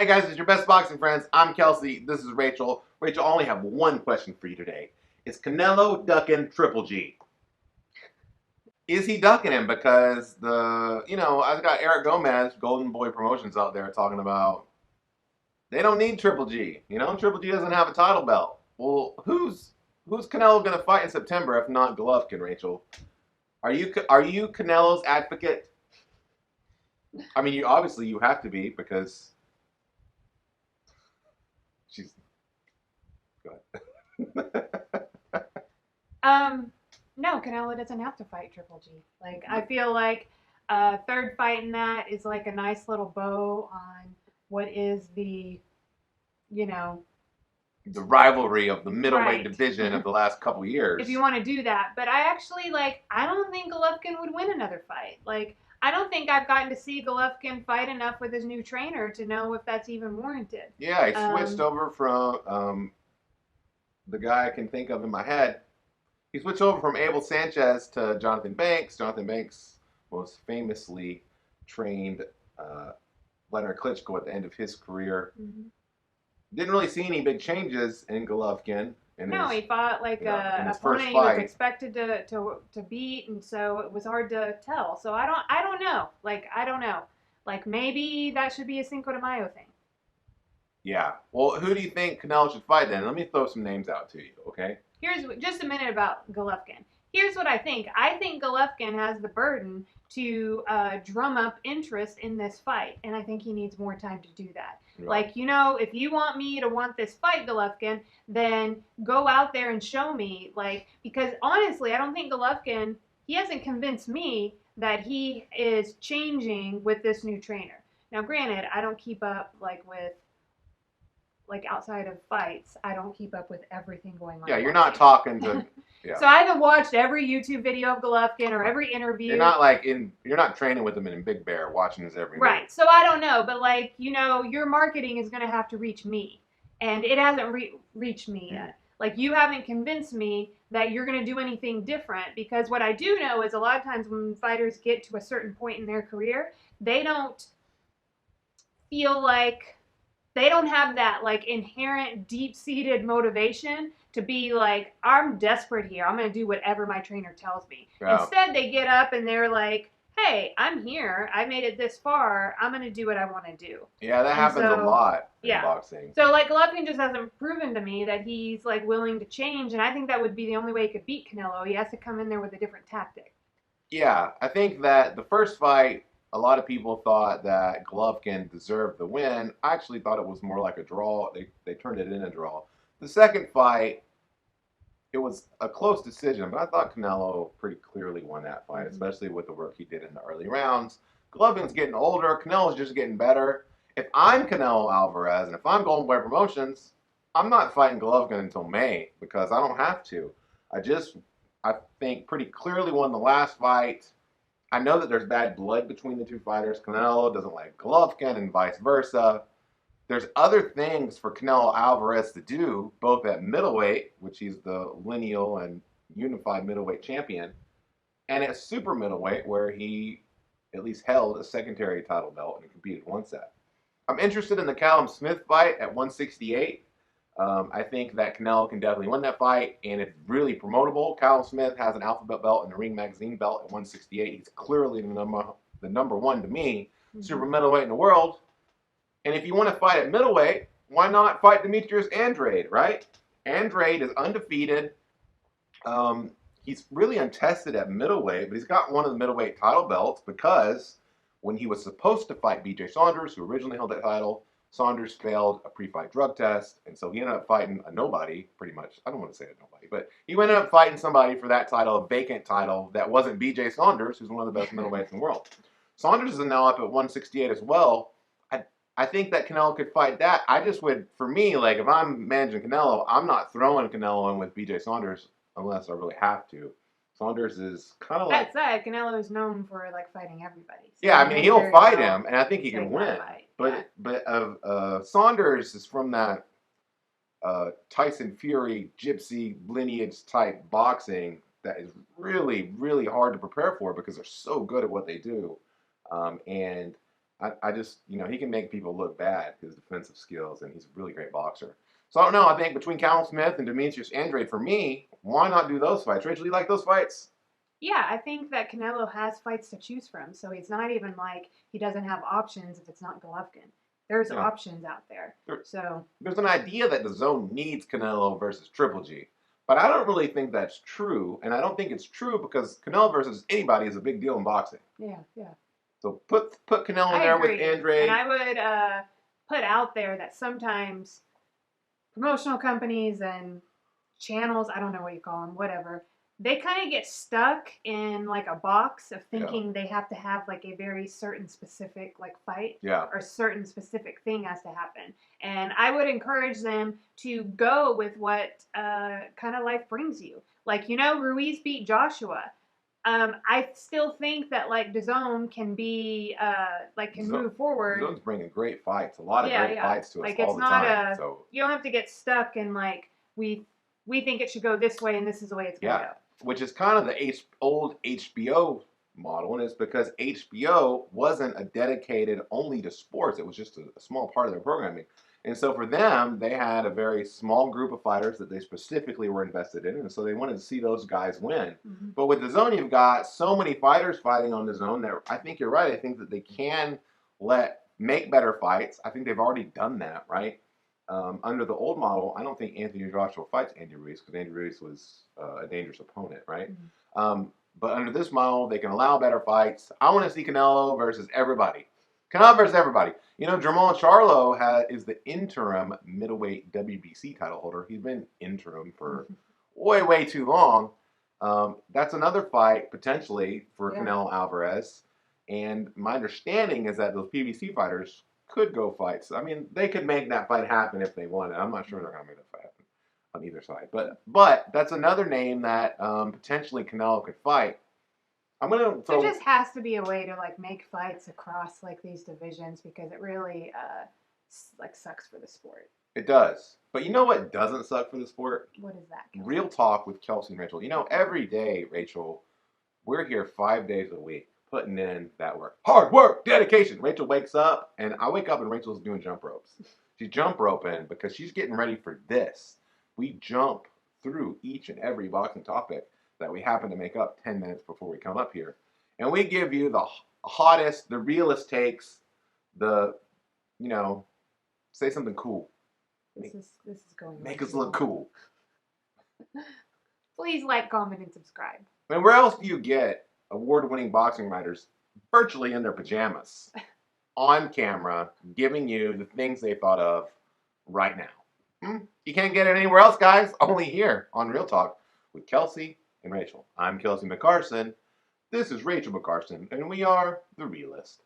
Hey guys, it's your best boxing friends. I'm Kelsey. This is Rachel. Rachel, I only have one question for you today. Is Canelo ducking Triple G? Is he ducking him? Because I've got Eric Gomez, Golden Boy Promotions out there talking about they don't need Triple G. Triple G doesn't have a title belt. Well, who's Canelo going to fight in September if not Golovkin, Rachel? Are you Canelo's advocate? I mean, you have to be because she's go ahead. No, Canelo doesn't have to fight Triple G. Like, I feel like a third fight in that is like a nice little bow on what is you know, The rivalry of the middleweight right. division of the last couple If years. you want to do that. But I actually, I don't think Golovkin would win another fight. Like, I don't think I've gotten to see Golovkin fight enough with his new trainer to know if that's even warranted. Yeah, he switched Um, over from the guy I can think of in my head. He switched over from Abel Sanchez to Jonathan Banks. Jonathan Banks most famously trained Leonard Klitschko at the end of his career. mhm. Didn't really see any big changes in Golovkin in No, his he fought like in a his first opponent he was fight. expected to beat, and so it was hard to tell. So I don't know. I don't know. Like maybe that should be a Cinco de Mayo thing. Yeah. Well, who do you think Canelo should fight then? Let me throw some names out to you, okay? Here's just a minute about Golovkin. Here's what I think. I think Golovkin has the burden to drum up interest in this fight, and I think he needs more time to do that. Right. If you want me to want this fight, Golovkin, then go out there and show me. Because honestly, I don't think Golovkin, he hasn't convinced me that he is changing with this new trainer. Now, granted, I don't keep up with outside of fights, I don't keep up with everything going on. Yeah, you're not talking to. Yeah. So I haven't watched every YouTube video of Golovkin or every interview. You're not training with him in Big Bear, watching his every move. Right. So I don't know, but your marketing is going to have to reach me, and it hasn't reached me yet. Like, you haven't convinced me that you're going to do anything different, because what I do know is a lot of times when fighters get to a certain point in their career, they don't feel like they don't have that inherent deep-seated motivation to be like, I'm desperate here, I'm going to do whatever my trainer tells me. Yeah. Instead, they get up and they're like, hey, I'm here, I made it this far, I'm going to do what I want to do. Yeah, that happens a lot in boxing. So Golovkin just hasn't proven to me that he's willing to change, and I think that would be the only way he could beat Canelo. He has to come in there with a different tactic. Yeah, I think that the first fight, a lot of people thought that Golovkin deserved the win. I actually thought it was more like a draw. They turned it in a draw. The second fight, it was a close decision, but I thought Canelo pretty clearly won that fight, especially with the work he did in the early rounds. Golovkin's getting older. Canelo's just getting better. If I'm Canelo Alvarez and if I'm Golden Boy Promotions, I'm not fighting Golovkin until May because I don't have to. I think pretty clearly won the last fight. I know that there's bad blood between the two fighters. Canelo doesn't like Golovkin and vice versa. There's other things for Canelo Alvarez to do, both at middleweight, which he's the lineal and unified middleweight champion, and at super middleweight, where he at least held a secondary title belt and competed once at. I'm interested in the Callum Smith fight at 168. I think that Canelo can definitely win that fight, and it's really promotable. Callum Smith has an alphabet belt and a Ring Magazine belt at 168. He's clearly the number one to me, super middleweight in the world. And if you want to fight at middleweight, why not fight Demetrius Andrade, right? Andrade is undefeated. He's really untested at middleweight, but he's got one of the middleweight title belts because when he was supposed to fight BJ Saunders, who originally held that title, Saunders failed a pre-fight drug test, and so he ended up fighting a nobody, pretty much. I don't want to say a nobody, but he ended up fighting somebody for that title, a vacant title, that wasn't BJ Saunders, who's one of the best middleweights in the world. Saunders is now up at 168 as well. I think that Canelo could fight that. I just would, for me, if I'm managing Canelo, I'm not throwing Canelo in with BJ Saunders unless I really have to. Saunders is kind of like... That said, Canelo is known for fighting everybody. So yeah, I mean, he'll fight him, and I think he can win. But Saunders is from that Tyson Fury gypsy lineage type boxing that is really, really hard to prepare for because they're so good at what they do. And I just, he can make people look bad, his defensive skills, and he's a really great boxer. So I don't know. I think between Callum Smith and Demetrius Andrade, for me, why not do those fights? Rachel, you like those fights? Yeah, I think that Canelo has fights to choose from, so it's not even like he doesn't have options if it's not Golovkin. There's Yeah. options out there. So There's an idea that the zone needs Canelo versus Triple G, but I don't really think that's true, and I don't think it's true because Canelo versus anybody is a big deal in boxing. yeah. So put Canelo in I there agree. with Andrade. And I would put out there that sometimes promotional companies and channels, I don't know what you call them, whatever, they kind of get stuck in like a box of thinking they have to have like a very certain specific like fight or certain specific thing has to happen. And I would encourage them to go with what kind of life brings you. Like, Ruiz beat Joshua. I still think that like DAZN can be can move forward. DAZN's bringing great fights, a lot of great fights to us like, all it's the not time. So you don't have to get stuck in like we think it should go this way and this is the way it's going to go. Which is kind of the old HBO model, and it's because HBO wasn't a dedicated only to sports. It was just a small part of their programming. And so for them, they had a very small group of fighters that they specifically were invested in, and so they wanted to see those guys win. Mm-hmm. But with DAZN, you've got so many fighters fighting on DAZN that I think you're right. I think that they can make better fights. I think they've already done that, right? Under the old model, I don't think Anthony Joshua fights Andy Ruiz because Andy Ruiz was a dangerous opponent, right? Mm-hmm. But under this model, they can allow better fights. I want to see Canelo versus everybody. Canelo versus everybody. Jermall Charlo is the interim middleweight WBC title holder. He's been interim for way, way too long. That's another fight potentially for Canelo Alvarez. And my understanding is that those PBC fighters could go fights. I mean, they could make that fight happen if they wanted. I'm not sure they're going to make that fight happen on either side. But that's another name that potentially Canelo could fight. There just has to be a way to like make fights across like these divisions because it really sucks for the sport. It does. But you know what doesn't suck for the sport? What is that, Kelsey? Real talk with Kelsey and Rachel. Every day, Rachel, we're here 5 days a week putting in that work. Hard work, dedication. Rachel wakes up, and I wake up and Rachel's doing jump ropes. She's jump roping because she's getting ready for this. We jump through each and every boxing topic that we happen to make up 10 minutes before we come up here. And we give you the hottest, the realest takes, say something cool. This is going. Make us look cool. Please like, comment, and subscribe. I mean, where else do you get award-winning boxing writers virtually in their pajamas on camera giving you the things they thought of right now? You can't get it anywhere else, guys. Only here on Real Talk with Kelsey and Rachel. I'm Kelsey McCarson. This is Rachel McCarson, and we are The Realist.